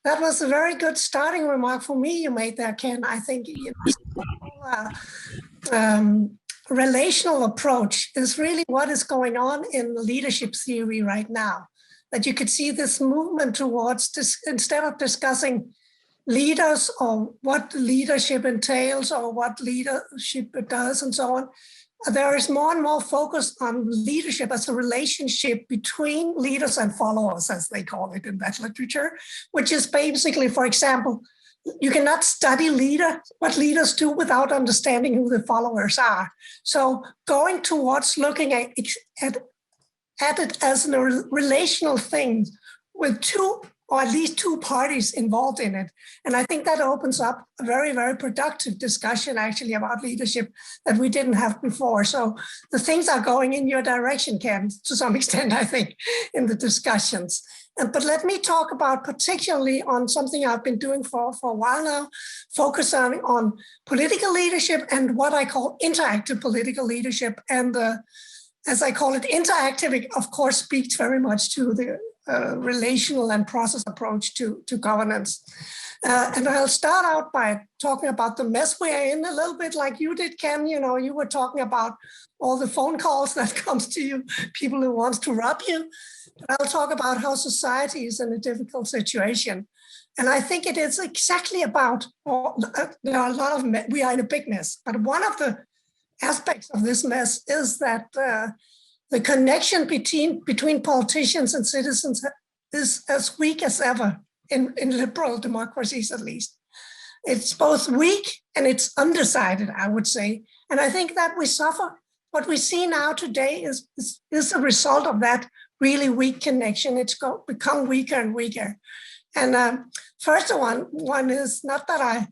That was a very good starting remark for me you made there, Ken. I think relational approach is really what is going on in leadership theory right now. That you could see this movement towards this, instead of discussing leaders or what leadership entails or what leadership does and so on, there is more and more focus on leadership as a relationship between leaders and followers, as they call it in that literature, which is basically, for example, you cannot study what leaders do without understanding who the followers are. So going towards looking at it as a relational thing with two or at least two parties involved in it. And I think that opens up a very, very productive discussion actually about leadership that we didn't have before. So the things are going in your direction, Ken, to some extent, I think, in the discussions. But let me talk about particularly on something I've been doing for a while now, focusing on political leadership and what I call interactive political leadership. And as I call it, interactive, it of course speaks very much to the relational and process approach to governance. And I'll start out by talking about the mess we're in a little bit like you did, Ken. You know, you were talking about all the phone calls that comes to you, people who wants to rob you. But I'll talk about how society is in a difficult situation. And I think it is exactly about, there are a lot of, we are in a big mess, but one of the aspects of this mess is that the connection between politicians and citizens is as weak as ever in liberal democracies, at least. It's both weak and it's undecided, I would say. And I think that we suffer. What we see now today is a result of that really weak connection. It's become weaker and weaker. And first one is not that I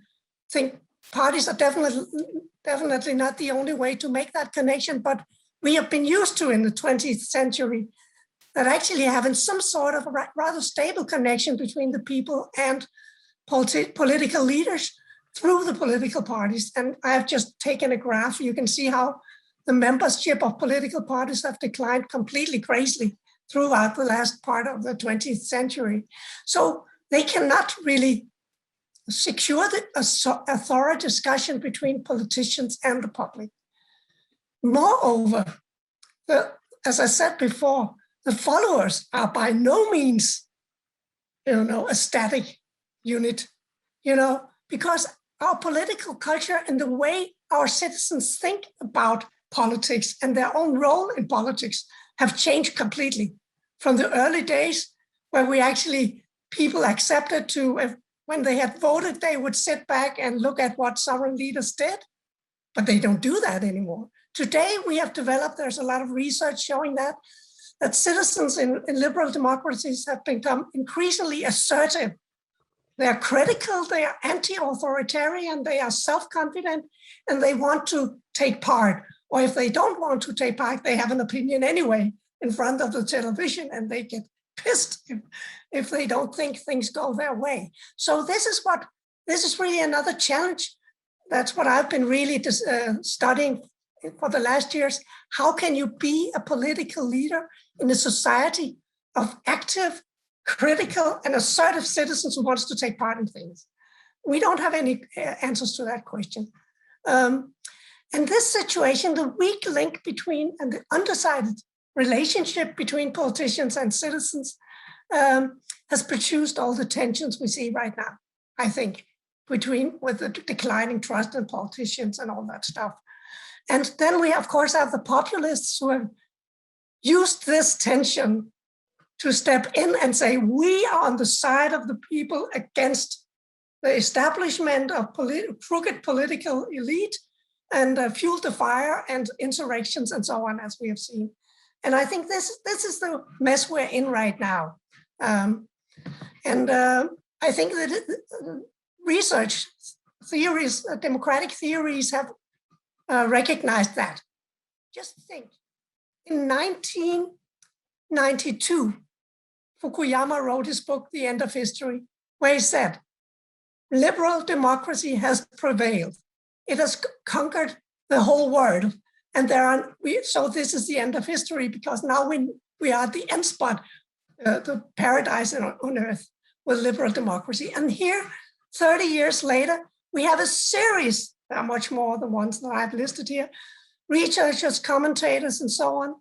think parties are definitely not the only way to make that connection, but we have been used to in the 20th century that actually having some sort of a rather stable connection between the people and political leaders through the political parties. And I have just taken a graph. You can see how the membership of political parties have declined completely crazily throughout the last part of the 20th century. So they cannot really secure a thorough discussion between politicians and the public. Moreover, as I said before, the followers are by no means, a static unit, because our political culture and the way our citizens think about politics and their own role in politics have changed completely from the early days where people accepted to, when they had voted, they would sit back and look at what sovereign leaders did, but they don't do that anymore. Today, we have developed, there's a lot of research showing that citizens in liberal democracies have become increasingly assertive. They're critical, they are anti-authoritarian, they are self-confident, and they want to take part. Or if they don't want to take part, they have an opinion anyway in front of the television, and they get pissed if they don't think things go their way. So this is really another challenge. That's what I've been really studying for the last years. How can you be a political leader in a society of active, critical, and assertive citizens who wants to take part in things? We don't have any answers to that question. And this situation, the weak link between and the undecided relationship between politicians and citizens has produced all the tensions we see right now, I think, with the declining trust in politicians and all that stuff. And then we, of course, have the populists who have used this tension to step in and say, we are on the side of the people against the establishment of crooked political elite and fuel the fire and insurrections and so on, as we have seen. And I think this is the mess we're in right now. I think that research theories, democratic theories have recognized that. Just think, in 1992, Fukuyama wrote his book, The End of History, where he said, liberal democracy has prevailed. It has conquered the whole world. And so this is the end of history because now we are at the end spot, the paradise on earth. with liberal democracy. And here, 30 years later, we have a series, there are much more the ones that I've listed here, researchers, commentators, and so on,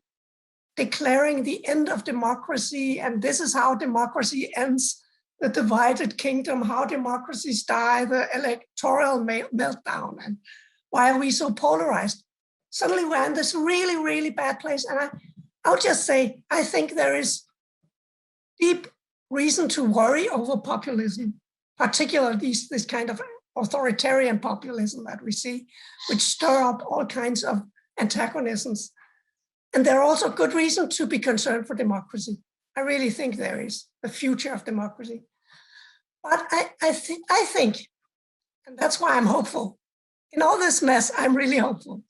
declaring the end of democracy, and this is how democracy ends, the divided kingdom, how democracies die, the electoral meltdown, and why are we so polarized? Suddenly we're in this really, really bad place. And I'll just say, I think there is deep reason to worry over populism, particularly this kind of authoritarian populism that we see, which stir up all kinds of antagonisms. And there are also good reason to be concerned for democracy. I really think there is the future of democracy. But I think, and that's why I'm hopeful, in all this mess, I'm really hopeful.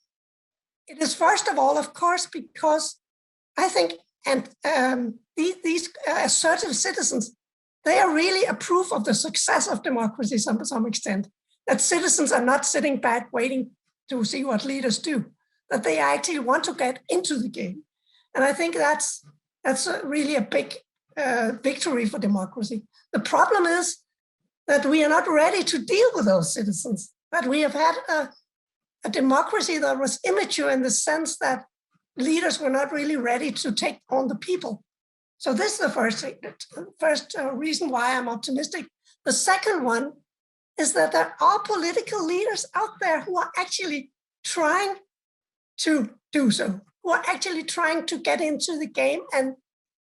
It is first of all, of course, because I think these assertive citizens, they are really a proof of the success of democracy to some extent, that citizens are not sitting back waiting to see what leaders do, that they actually want to get into the game. And I think that's really a big victory for democracy. The problem is that we are not ready to deal with those citizens, that we have had a democracy that was immature in the sense that leaders were not really ready to take on the people. So this is the first reason why I'm optimistic. The second one is that there are political leaders out there who are actually trying to do so, who are actually trying to get into the game and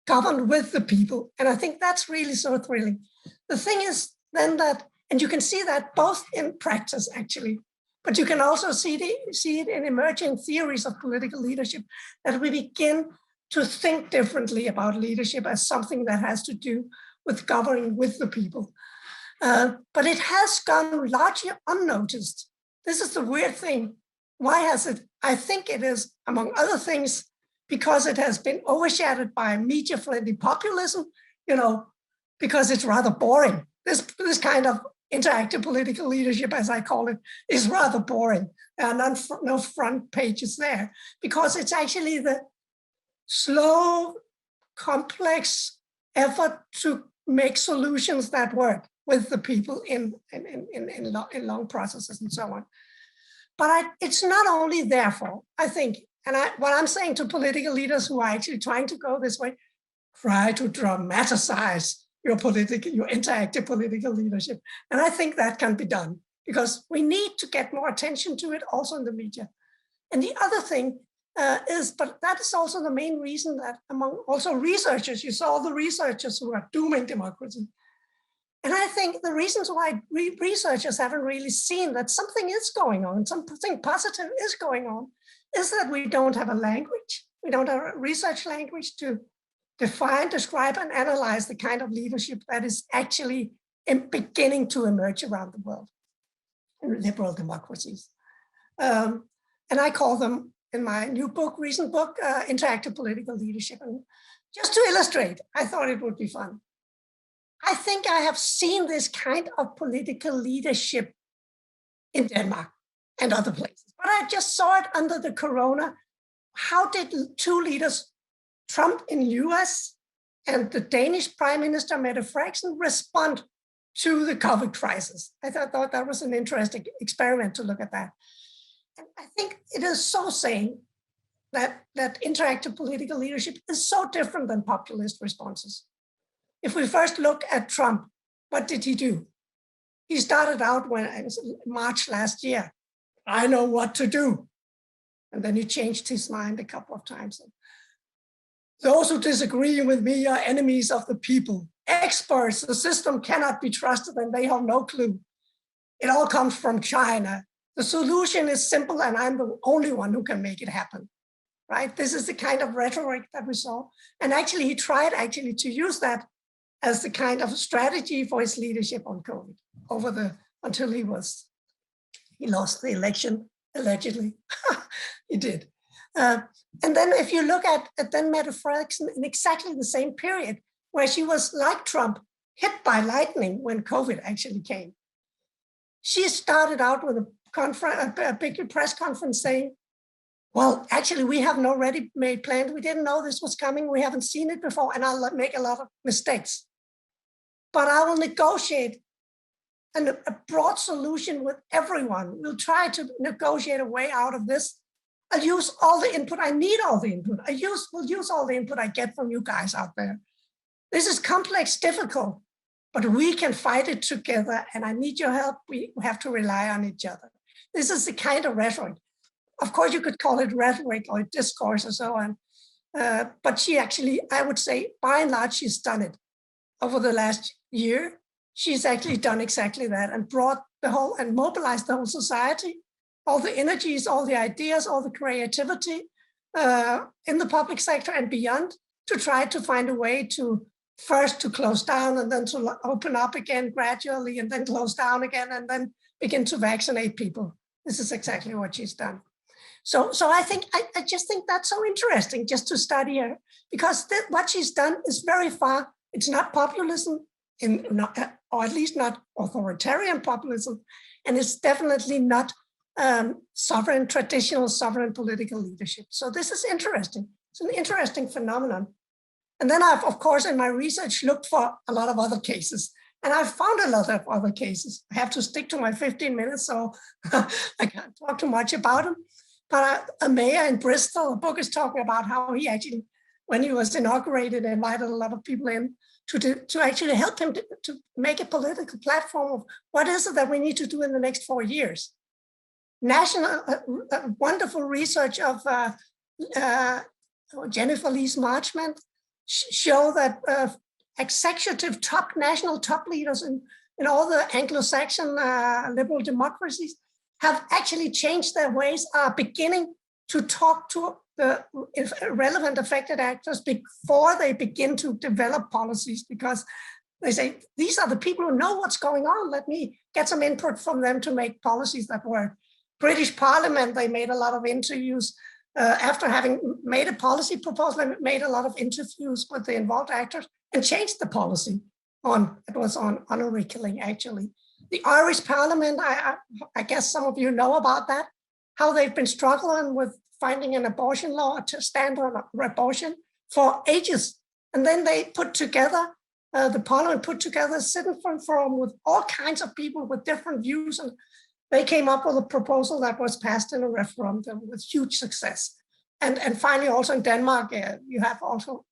govern with the people. And I think that's really so thrilling. The thing is then that, and you can see that both in practice actually, but you can also see it in emerging theories of political leadership, that we begin to think differently about leadership as something that has to do with governing with the people. But it has gone largely unnoticed. This is the weird thing. Why has it? I think it is, among other things, because it has been overshadowed by media-friendly populism, because it's rather boring. This kind of interactive political leadership, as I call it, is rather boring. There are no front pages there, because it's actually the slow, complex effort to make solutions that work with the people in long processes and so on. But it's not only therefore, I think, and what I'm saying to political leaders who are actually trying to go this way, try to dramatize your interactive political leadership. And I think that can be done because we need to get more attention to it also in the media. And the other thing is, but that is also the main reason that among also researchers, you saw the researchers who are dooming democracy. And I think the reasons why researchers haven't really seen that something is going on, something positive is going on, is that we don't have a language. We don't have a research language to define, describe, and analyze the kind of leadership that is actually beginning to emerge around the world in liberal democracies. And I call them, in my new book, recent book, Interactive Political Leadership. And just to illustrate, I thought it would be fun. I think I have seen this kind of political leadership in Denmark and other places, but I just saw it under the corona. How did two leaders, Trump in US and the Danish Prime Minister Mette Frederiksen, respond to the COVID crisis? I thought that was an interesting experiment to look at that. And I think it is so saying that interactive political leadership is so different than populist responses. If we first look at Trump, what did he do? He started out when it was March last year. I know what to do. And then he changed his mind a couple of times. Those who disagree with me are enemies of the people. Experts, the system cannot be trusted and they have no clue. It all comes from China. The solution is simple and I'm the only one who can make it happen, right? This is the kind of rhetoric that we saw. And actually he tried to use that as the kind of strategy for his leadership on COVID until he lost the election, allegedly. He did. And then if you look at then Mette Frederiksen in exactly the same period, where she was like Trump, hit by lightning when COVID actually came. She started out with a big press conference saying, well, actually, we have no ready-made plan. We didn't know this was coming. We haven't seen it before, and I'll make a lot of mistakes. but I will negotiate a broad solution with everyone. We'll try to negotiate a way out of this. I'll use all the input. I need all the input. Will use all the input I get from you guys out there. This is complex, difficult, but we can fight it together, and I need your help. We have to rely on each other. This is the kind of rhetoric. Of course, you could call it rhetoric or discourse or so on. But she actually, I would say, by and large, she's done it over the last year. She's actually done exactly that and brought the whole and mobilized the whole society, all the energies, all the ideas, all the creativity in the public sector and beyond to try to find a way to first to close down and then to open up again gradually and then close down again and then begin to vaccinate people. This is exactly what she's done. So I think, I just think that's so interesting just to study her, because what she's done is very far, it's not populism, or at least not authoritarian populism, and it's definitely not traditional sovereign political leadership. So this is interesting. It's an interesting phenomenon. And then I've, of course, in my research, looked for a lot of other cases. And I've found a lot of other cases. I have to stick to my 15 minutes, so I can't talk too much about them. But a mayor in Bristol, a book is talking about how he actually, when he was inaugurated, invited a lot of people in to actually help him to make a political platform of what is it that we need to do in the next 4 years. Wonderful research of Jennifer Lees Marchment show that executive national top leaders in all the Anglo-Saxon liberal democracies have actually changed their ways, are beginning to talk to the relevant affected actors before they begin to develop policies, because they say, these are the people who know what's going on. Let me get some input from them to make policies that work. British Parliament, they made a lot of interviews. After having made a policy proposal, they made a lot of interviews with the involved actors and changed the policy it was on honorary killing, actually. The Irish Parliament, I guess some of you know about that, how they've been struggling with finding an abortion law to stand on abortion for ages. And then they put together, the Parliament put together a citizen forum with all kinds of people with different views, and they came up with a proposal that was passed in a referendum with huge success. And finally, also in Denmark, you have also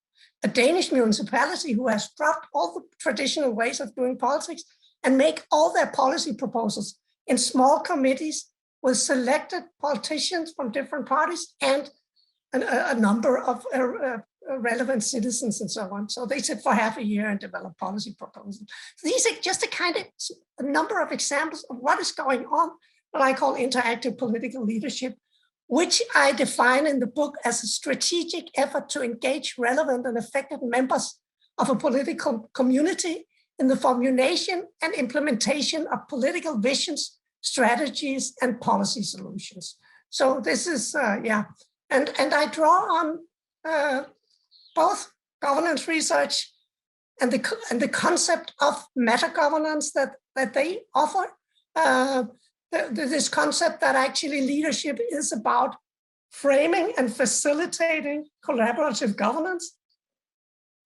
a Danish municipality who has dropped all the traditional ways of doing politics and make all their policy proposals in small committees with selected politicians from different parties and a number of relevant citizens and so on. So they sit for half a year and develop policy proposals. These are just a number of examples of what is going on, what I call interactive political leadership, which I define in the book as a strategic effort to engage relevant and effective members of a political community in the formulation and implementation of political visions, strategies, and policy solutions. So this is, and I draw on both governance research and the concept of metagovernance that they offer. This concept that actually leadership is about framing and facilitating collaborative governance.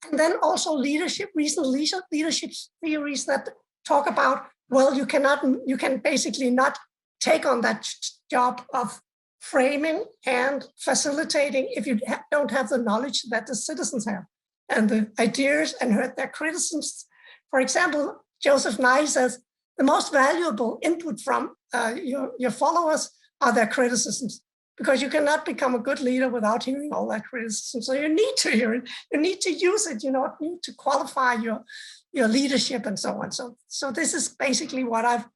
And then also recent leadership theories that talk about, well, you can basically not take on that job of framing and facilitating if you don't have the knowledge that the citizens have and the ideas and heard their criticisms. For example, Joseph Nye says, the most valuable input from your followers are their criticisms, because you cannot become a good leader without hearing all that criticism. So you need to hear it, you need to use it, you need to qualify your leadership and so on. So this is basically what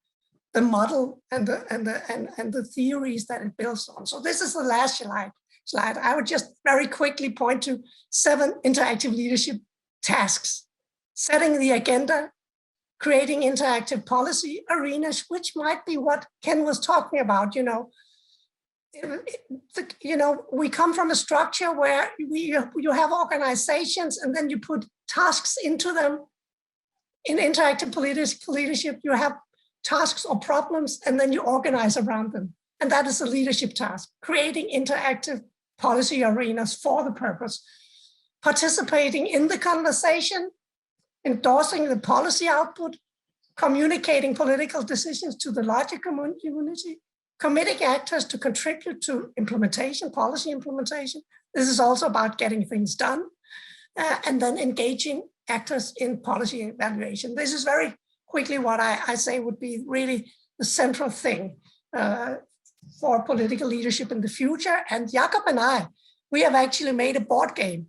the model and the theories that it builds on. So this is the last slide. I would just very quickly point to 7 interactive leadership tasks: setting the agenda, creating interactive policy arenas, which might be what Ken was talking about. We come from a structure where you have organizations and then you put tasks into them. In interactive political leadership, you have tasks or problems and then you organize around them. And that is a leadership task, creating interactive policy arenas for the purpose. Participating in the conversation, endorsing the policy output, communicating political decisions to the larger community, committing actors to contribute to implementation, policy implementation. This is also about getting things done, and then engaging actors in policy evaluation. This is very quickly what I say would be really the central thing for political leadership in the future. And Jacob and I, we have actually made a board game,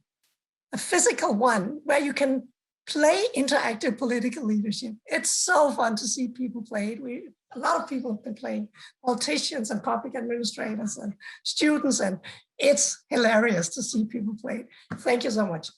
a physical one, where you can play interactive political leadership. It's so fun to see people play it. A lot of people have been playing, politicians and public administrators and students, and it's hilarious to see people play it. Thank you so much.